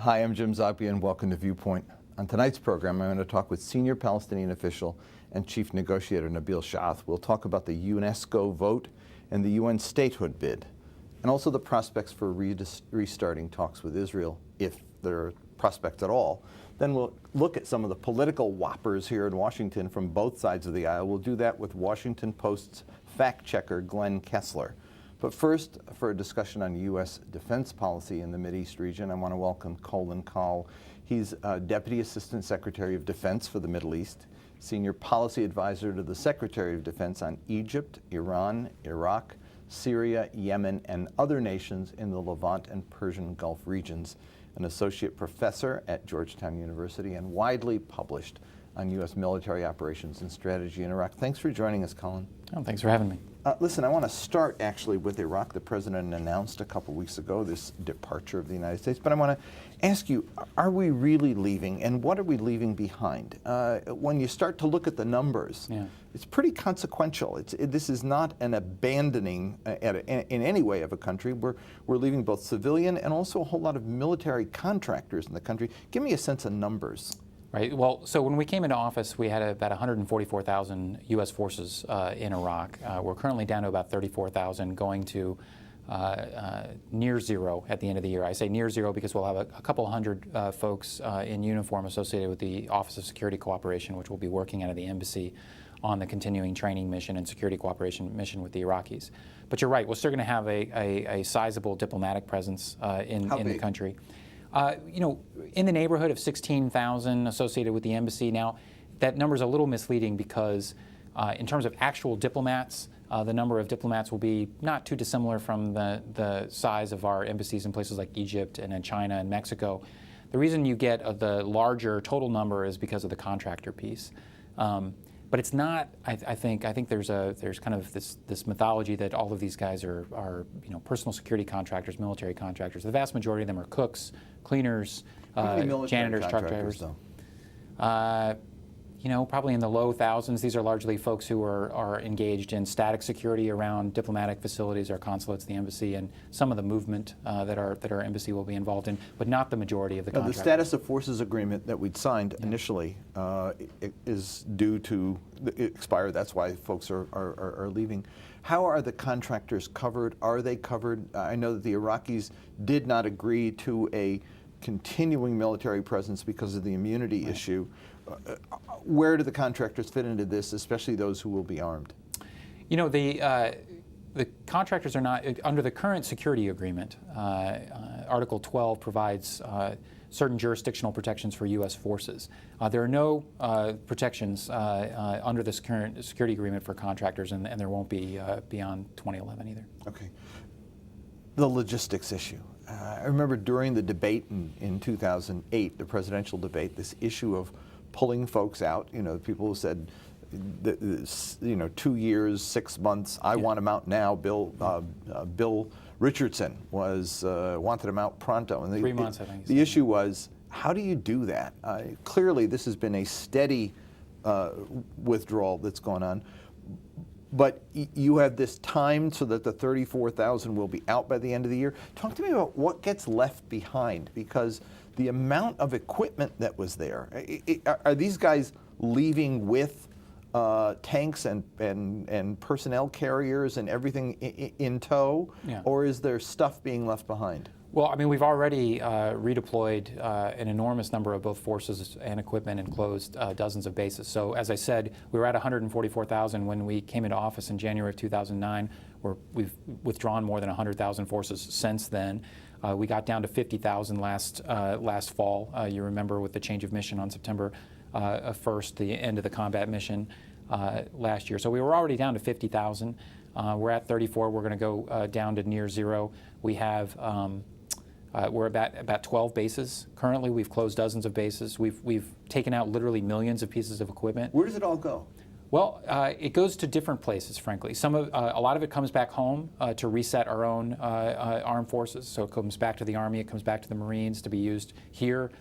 Hi, I'm James Zogby and welcome to Viewpoint. On tonight's program, I'm going to talk with senior Palestinian official and chief negotiator Nabil Shaath. We'll talk about the UNESCO vote and the UN statehood bid, and also the prospects for restarting talks with Israel, if there are prospects at all. Then we'll look at some of the political whoppers here in Washington from both sides of the aisle. We'll do that with Washington Post's fact checker Glenn Kessler. But first, for a discussion on U.S. defense policy in the Mideast region, I want to welcome Colin Kahl. He's Deputy Assistant Secretary of Defense for the Middle East, Senior Policy Advisor to the Secretary of Defense on Egypt, Iran, Iraq, Syria, Yemen, and other nations in the Levant and Persian Gulf regions, an Associate Professor at Georgetown University, and widely published on U.S. military operations and strategy in Iraq. Thanks for joining us, Colin. Oh, thanks for having me. Listen, I want to start actually with Iraq. The president announced a couple weeks ago this departure of the United States, but I want to ask you, are we really leaving, and what are we leaving behind? When you start to look at the numbers, it's pretty consequential. This is not an abandoning in any way of a country. We're leaving both civilian and also a whole lot of military contractors in the country. Give me a sense of numbers. Right. Well, so when we came into office, we had about 144,000 U.S. forces in Iraq. We're currently down to about 34,000, going to near zero at the end of the year. I say near zero because we'll have a couple hundred folks in uniform associated with the Office of Security Cooperation, which will be working out of the embassy on the continuing training mission and security cooperation mission with the Iraqis. But you're right, we're still going to have a sizable diplomatic presence in the country. You know, in the neighborhood of 16,000 associated with the embassy. Now, that number is a little misleading because in terms of actual diplomats, the number of diplomats will be not too dissimilar from the size of our embassies in places like Egypt and in China and Mexico. The reason you get the larger total number is because of the contractor piece. But it's not. I think there's kind of this mythology that all of these guys are personal security contractors, military contractors. The vast majority of them are cooks, cleaners, janitors, truck drivers. Probably in the low thousands. These are largely folks who are engaged in static security around diplomatic facilities, our consulates, the embassy, and some of the movement that our embassy will be involved in, but not the majority of the contractors. The status of forces agreement that we'd signed initially is due to expire. That's why folks are leaving. How are the contractors covered? Are they covered? I know that the Iraqis did not agree to a continuing military presence because of the immunity issue. Where do the contractors fit into this, especially those who will be armed? You know, the contractors are not, under the current security agreement, Article 12 provides certain jurisdictional protections for U.S. forces. There are no protections under this current security agreement for contractors, and there won't be beyond 2011 either. Okay. The logistics issue. I remember during the debate in 2008, the presidential debate, this issue of pulling folks out. People who said, 2 years, 6 months. I want them out now. Bill Richardson wanted them out pronto. And 3 months, I think. The issue was, how do you do that? Clearly, this has been a steady withdrawal that's gone on. But you have this time so that the 34,000 will be out by the end of the year. Talk to me about what gets left behind, because the amount of equipment that was there. Are these guys leaving with tanks and personnel carriers and everything in tow, or is there stuff being left behind? Well, I mean, we've already redeployed an enormous number of both forces and equipment and closed dozens of bases. So, as I said, we were at 144,000 when we came into office in January of 2009. We've withdrawn more than 100,000 forces since then. We got down to 50,000 last fall. You remember with the change of mission on September 1st, the end of the combat mission last year. So we were already down to 50,000. We're at 34. We're going to go down to near zero. We have we're about 12 bases. Currently, we've closed dozens of bases. We've taken out literally millions of pieces of equipment. Where does it all go? Well, it goes to different places, frankly. A lot of it comes back home to reset our own armed forces. So it comes back to the Army, it comes back to the Marines to be used here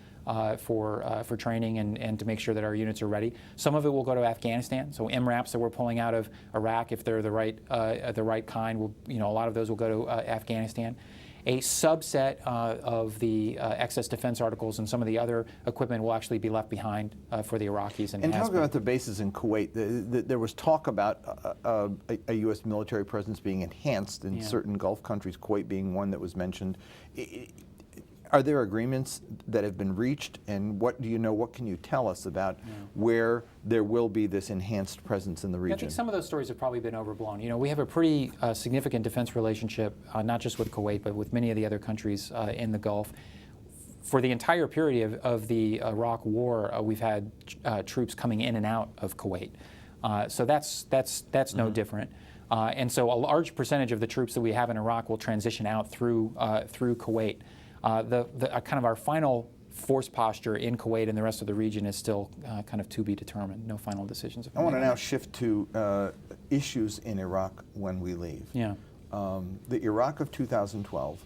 for training and to make sure that our units are ready. Some of it will go to Afghanistan. So MRAPs that we're pulling out of Iraq, if they're the right kind, a lot of those will go to Afghanistan. A subset of the excess defense articles and some of the other equipment will actually be left behind for the Iraqis. And talking about the bases in Kuwait, there was talk about a U.S. military presence being enhanced in certain Gulf countries, Kuwait being one that was mentioned. Are there agreements that have been reached, and what do you know, what can you tell us about where there will be this enhanced presence in the region? I think some of those stories have probably been overblown. You know, we have a pretty significant defense relationship, not just with Kuwait, but with many of the other countries in the Gulf. For the entire period of the Iraq War, we've had troops coming in and out of Kuwait. So that's no different. And so a large percentage of the troops that we have in Iraq will transition out through Kuwait. Kind of our final force posture in Kuwait and the rest of the region is still kind of to be determined. No final decisions have been made. I want to now shift to issues in Iraq when we leave. Yeah. The Iraq of 2012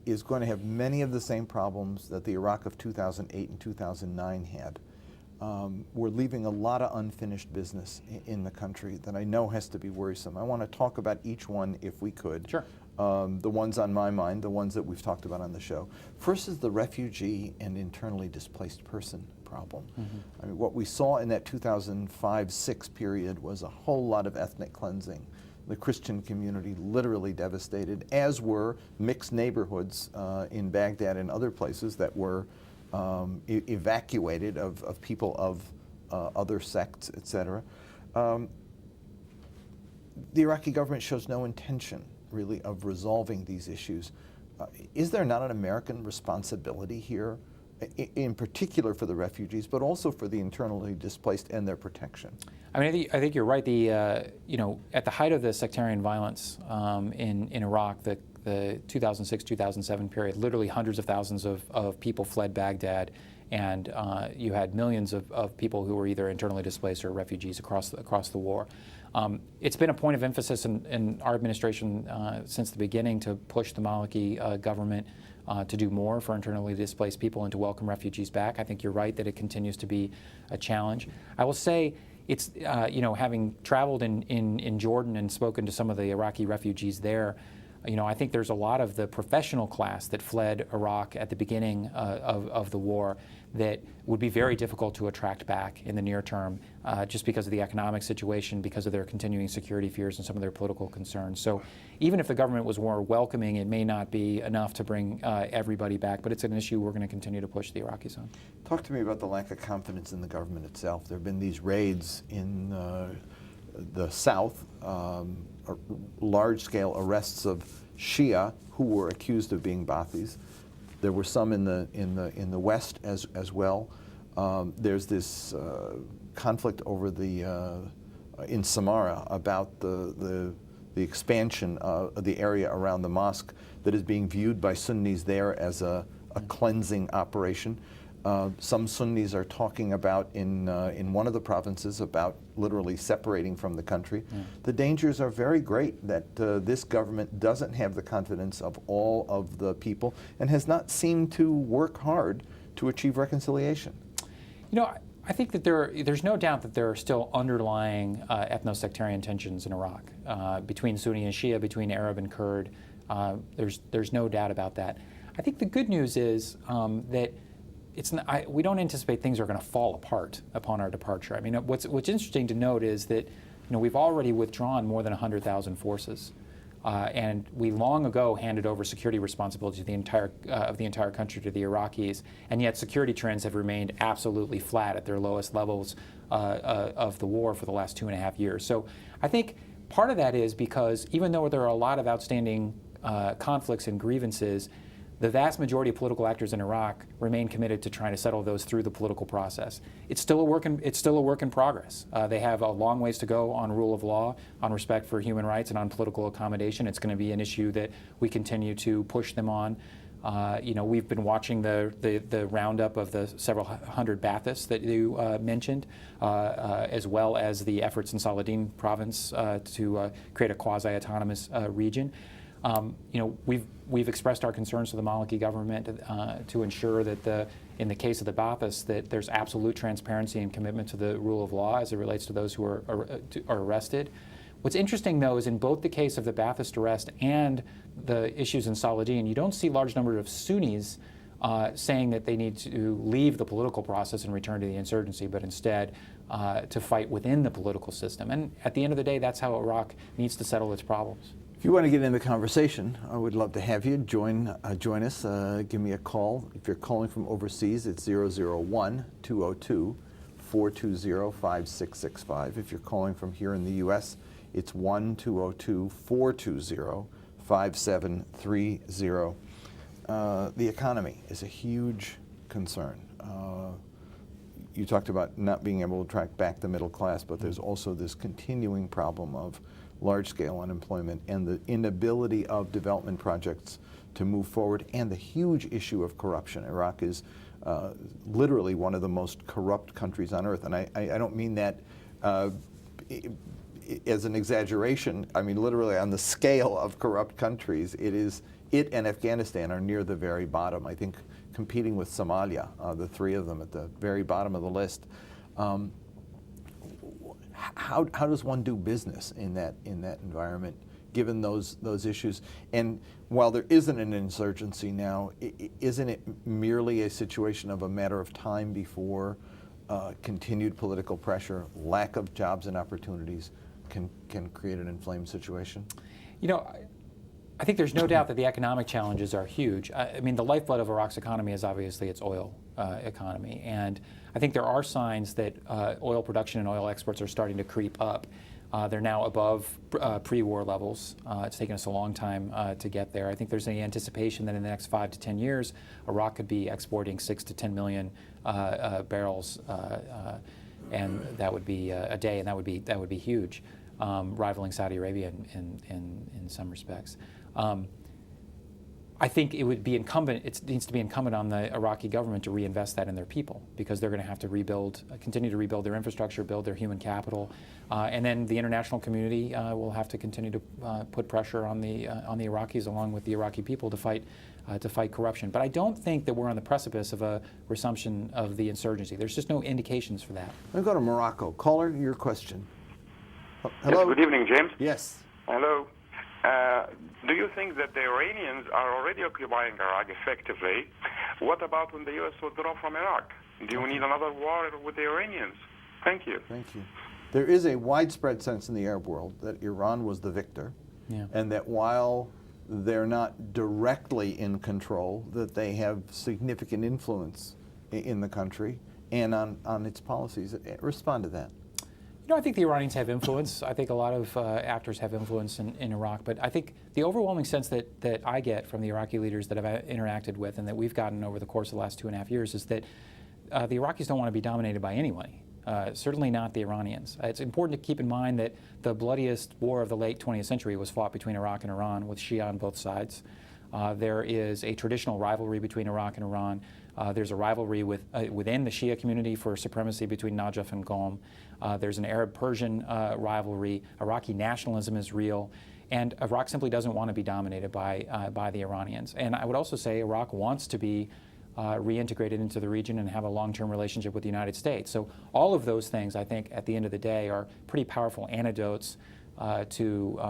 is going to have many of the same problems that the Iraq of 2008 and 2009 had. We're leaving a lot of unfinished business in the country that I know has to be worrisome. I want to talk about each one if we could. Sure. The ones on my mind, the ones that we've talked about on the show. First is the refugee and internally displaced person problem. I mean, what we saw in that 2005-06 period was a whole lot of ethnic cleansing. The Christian community literally devastated, as were mixed neighborhoods in Baghdad and other places that were evacuated of people of other sects, etc. The Iraqi government shows no intention really of resolving these issues. Is there not an American responsibility here, in particular for the refugees, but also for the internally displaced and their protection? I mean, I think you're right. You know, at the height of the sectarian violence in Iraq, the 2006-2007 period, literally hundreds of thousands of people fled Baghdad, and you had millions of people who were either internally displaced or refugees across the war. It's been a point of emphasis in our administration since the beginning to push the Maliki government to do more for internally displaced people and to welcome refugees back. I think you're right that it continues to be a challenge. I will say it's, you know, having traveled in Jordan and spoken to some of the Iraqi refugees there, you know, I think there's a lot of the professional class that fled Iraq at the beginning of the war that would be very difficult to attract back in the near term just because of the economic situation, because of their continuing security fears and some of their political concerns. So even if the government was more welcoming, it may not be enough to bring everybody back, but it's an issue we're going to continue to push the Iraqis on. Talk to me about the lack of confidence in the government itself. There have been these raids in the south, large-scale arrests of Shia who were accused of being Ba'athis. There were some in the west as well. There's this conflict over in Samarra about the expansion of the area around the mosque that is being viewed by Sunnis there as a cleansing operation. Some Sunnis are talking about in one of the provinces about literally separating from the country. The dangers are very great that this government doesn't have the confidence of all of the people and has not seemed to work hard to achieve reconciliation. You know, I think that there's no doubt that there are still underlying ethno-sectarian tensions in Iraq between Sunni and Shia, between Arab and Kurd. There's no doubt about that. I think the good news is that we don't anticipate things are going to fall apart upon our departure. I mean, what's interesting to note is that, you know, we've already withdrawn more than 100,000 forces, and we long ago handed over security responsibility to the entire country to the Iraqis, and yet security trends have remained absolutely flat at their lowest levels of the war for the last 2.5 years. So I think part of that is because even though there are a lot of outstanding conflicts and grievances, the vast majority of political actors in Iraq remain committed to trying to settle those through the political process. It's still a work in progress. They have a long ways to go on rule of law, on respect for human rights, and on political accommodation. It's going to be an issue that we continue to push them on. You know, we've been watching the roundup of the several hundred Ba'athists that you mentioned, as well as the efforts in Saladin province to create a quasi-autonomous region. You know, we've expressed our concerns to the Maliki government to ensure that in the case of the Ba'athists, that there's absolute transparency and commitment to the rule of law as it relates to those who are arrested. What's interesting, though, is in both the case of the Ba'athist arrest and the issues in Saladin, you don't see large number of Sunnis saying that they need to leave the political process and return to the insurgency, but instead to fight within the political system. And at the end of the day, that's how Iraq needs to settle its problems. If you want to get in the conversation, I would love to have you join us. Give me a call. If you're calling from overseas, it's 001-202-420-5665. If you're calling from here in the U.S., it's 1-202-420-5730. The economy is a huge concern. You talked about not being able to track back the middle class, but there's also this continuing problem of large-scale unemployment and the inability of development projects to move forward, and the huge issue of corruption. Iraq is literally one of the most corrupt countries on earth, and I don't mean that as an exaggeration. I mean literally on the scale of corrupt countries, it and Afghanistan are near the very bottom. I think competing with Somalia, the three of them at the very bottom of the list. How does one do business in that environment, given those issues? And while there isn't an insurgency now, isn't it merely a situation of a matter of time before continued political pressure, lack of jobs and opportunities can create an inflamed situation? You know, I think there's no doubt that the economic challenges are huge. I mean, the lifeblood of Iraq's economy is obviously its oil economy. And I think there are signs that oil production and oil exports are starting to creep up. They're now above pre-war levels. It's taken us a long time to get there. I think there's an anticipation that in the next 5 to 10 years, Iraq could be exporting 6 to 10 million barrels, and that would be a day, and that would be huge, rivaling Saudi Arabia in some respects. I think it would be incumbent. It needs to be incumbent on the Iraqi government to reinvest that in their people, because they're going to have to continue to rebuild their infrastructure, build their human capital, and then the international community will have to continue to put pressure on the Iraqis, along with the Iraqi people, to fight corruption. But I don't think that we're on the precipice of a resumption of the insurgency. There's just no indications for that. Let me go to Morocco. Caller, your question. Hello. Yes, good evening, James. Yes. Hello. Do you think that the Iranians are already occupying Iraq effectively? What about when the U.S. withdraw from Iraq? Do we need another war with the Iranians? Thank you. Thank you. There is a widespread sense in the Arab world that Iran was the victor, and that while they're not directly in control, that they have significant influence in the country and on its policies. Respond to that. You know, I think the Iranians have influence. I think a lot of actors have influence in Iraq. But I think the overwhelming sense that I get from the Iraqi leaders that I've interacted with and that we've gotten over the course of the last 2.5 years is that the Iraqis don't want to be dominated by anyone. Certainly not the Iranians. It's important to keep in mind that the bloodiest war of the late 20th century was fought between Iraq and Iran, with Shia on both sides. There is a traditional rivalry between Iraq and Iran. There's a rivalry within the Shia community for supremacy between Najaf and Qom. There's an Arab-Persian rivalry. Iraqi nationalism is real. And Iraq simply doesn't want to be dominated by the Iranians. And I would also say Iraq wants to be reintegrated into the region and have a long-term relationship with the United States. So all of those things, I think, at the end of the day, are pretty powerful antidotes to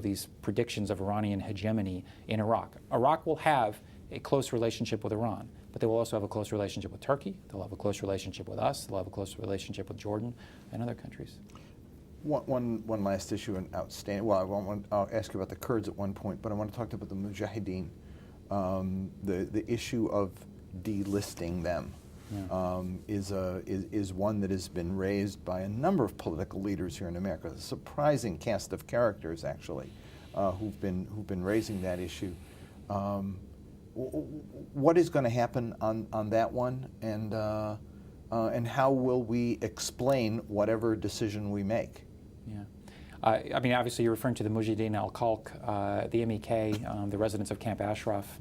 these predictions of Iranian hegemony in Iraq. Iraq will have a close relationship with Iran, but they will also have a close relationship with Turkey. They'll have a close relationship with us. They'll have a close relationship with Jordan and other countries. One last issue, and outstanding. Well, I'll ask you about the Kurds at one point, but I want to talk about the Mujahideen. The issue of delisting them is one that has been raised by a number of political leaders here in America. A surprising cast of characters, actually, who've been raising that issue. What is going to happen on that one, and how will we explain whatever decision we make? Yeah. I mean, obviously, you're referring to the Mujahideen al-Khalq, the MEK, the residents of Camp Ashraf,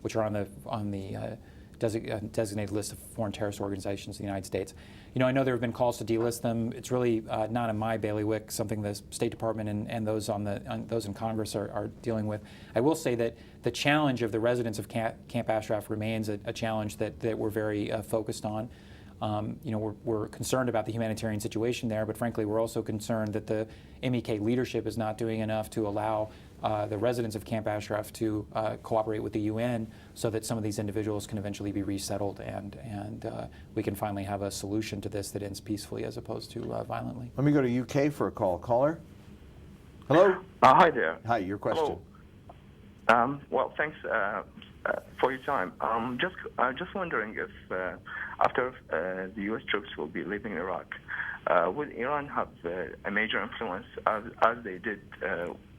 which are on the designated list of foreign terrorist organizations in the United States. You know, I know there have been calls to delist them. It's really not in my bailiwick, something the State Department and those those in Congress are dealing with. I will say that the challenge of the residents of Camp Ashraf remains a challenge that we're very focused on. We're concerned about the humanitarian situation there, but frankly, we're also concerned that the MEK leadership is not doing enough to allow the residents of Camp Ashraf to cooperate with the UN so that some of these individuals can eventually be resettled and we can finally have a solution to this that ends peacefully as opposed to violently. Let me go to UK for a call. Caller? Hello? Hi there. Hi, your question. Hello. Well, thanks for your time. Just wondering if after the U.S. troops will be leaving Iraq, will Iran have a major influence as they did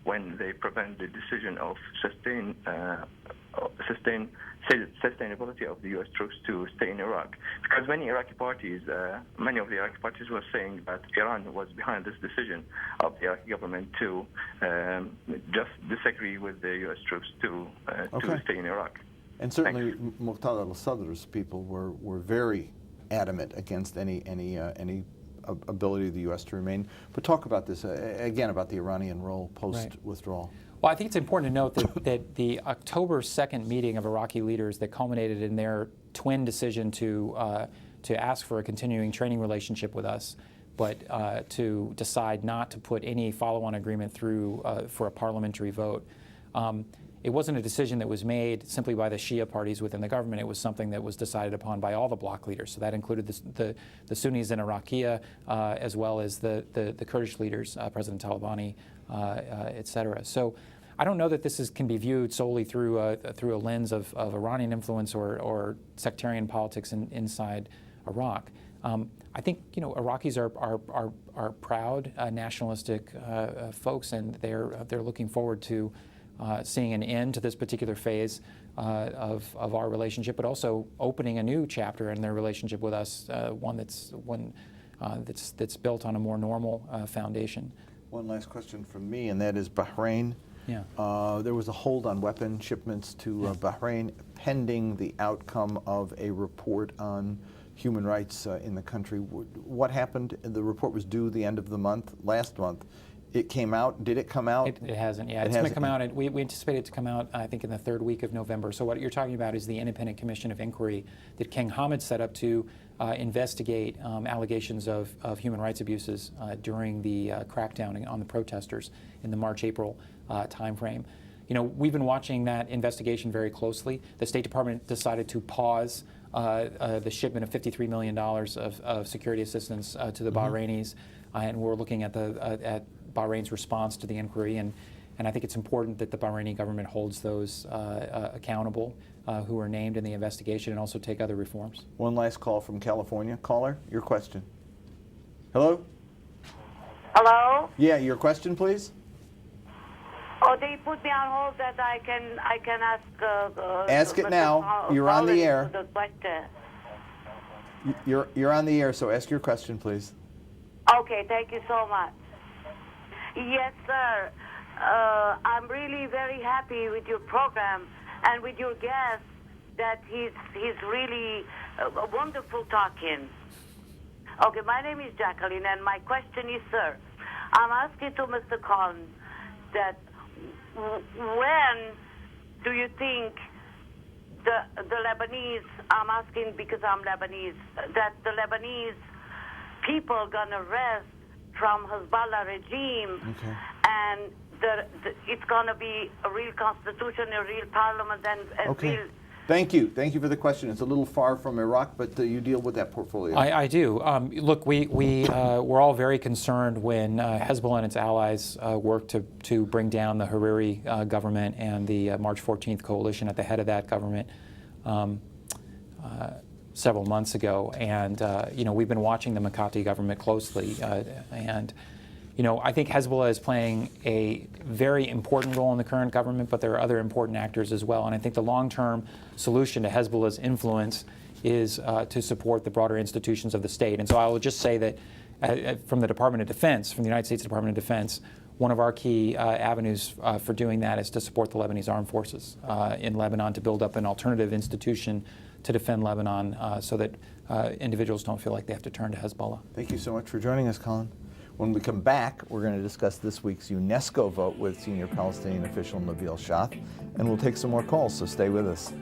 when they prevent the decision of sustainability of the U.S. troops to stay in Iraq? Because many of the Iraqi parties were saying that Iran was behind this decision of the Iraqi government to just disagree with the U.S. troops to stay in Iraq. And certainly Muqtada al-Sadr's people were very adamant against any ability of the U.S. to remain. But talk about this, again, about the Iranian role post-withdrawal. Well, I think it's important to note that the October 2nd meeting of Iraqi leaders that culminated in their twin decision to ask for a continuing training relationship with us, but to decide not to put any follow-on agreement through for a parliamentary vote. It wasn't a decision that was made simply by the Shia parties within the government. It was something that was decided upon by all the bloc leaders. So that included the Sunnis in Iraqia, as well as the Kurdish leaders, President Talabani, et cetera. So I don't know that this can be viewed solely through a lens of Iranian influence or sectarian politics inside Iraq. I think Iraqis are proud, nationalistic folks, and they're looking forward to seeing an end to this particular phase of our relationship, but also opening a new chapter in their relationship with us, one that's built on a more normal foundation. One last question from me, and that is Bahrain. Yeah. There was a hold on weapon shipments to Bahrain pending the outcome of a report on human rights in the country. What happened? The report was due the end of the month, last month. It came out. Did it come out? It hasn't. Yeah, it's going to come out. We anticipate it to come out, I think, in the third week of November. So what you're talking about is the Independent Commission of Inquiry that King Hamad set up to investigate allegations of human rights abuses during the crackdown on the protesters in the March-April timeframe. We've been watching that investigation very closely. The State Department decided to pause the shipment of $53 million of security assistance to the Bahrainis, and we're looking at at Bahrain's response to the inquiry, and I think it's important that the Bahraini government holds those accountable who are named in the investigation, and also take other reforms. One last call from California. Caller, your question. Hello? Hello? Yeah, your question, please. Oh, they put me on hold that I can ask. Ask it now. You're on the air. The question. You're on the air, so ask your question, please. Okay, thank you so much. Yes, sir. I'm really very happy with your program and with your guest. That he's really wonderful talking. Okay, my name is Jacqueline, and my question is, sir, I'm asking to Mr. Colin that when do you think the Lebanese, I'm asking because I'm Lebanese, that the Lebanese people are going to rest from Hezbollah regime, and it's going to be a real constitution, a real parliament, and real... Thank you. Thank you for the question. It's a little far from Iraq, but you deal with that portfolio. I do. Look, we're all very concerned when Hezbollah and its allies work to bring down the Hariri government and the March 14th coalition at the head of that government several months ago. And, we've been watching the Makati government closely. I think Hezbollah is playing a very important role in the current government, but there are other important actors as well. And I think the long-term solution to Hezbollah's influence is to support the broader institutions of the state. And so I will just say that from the Department of Defense, from the United States Department of Defense, one of our key avenues for doing that is to support the Lebanese armed forces in Lebanon, to build up an alternative institution to defend Lebanon so that individuals don't feel like they have to turn to Hezbollah. Thank you so much for joining us, Colin. When we come back, we're going to discuss this week's UNESCO vote with senior Palestinian official Nabil Shath, and we'll take some more calls, so stay with us.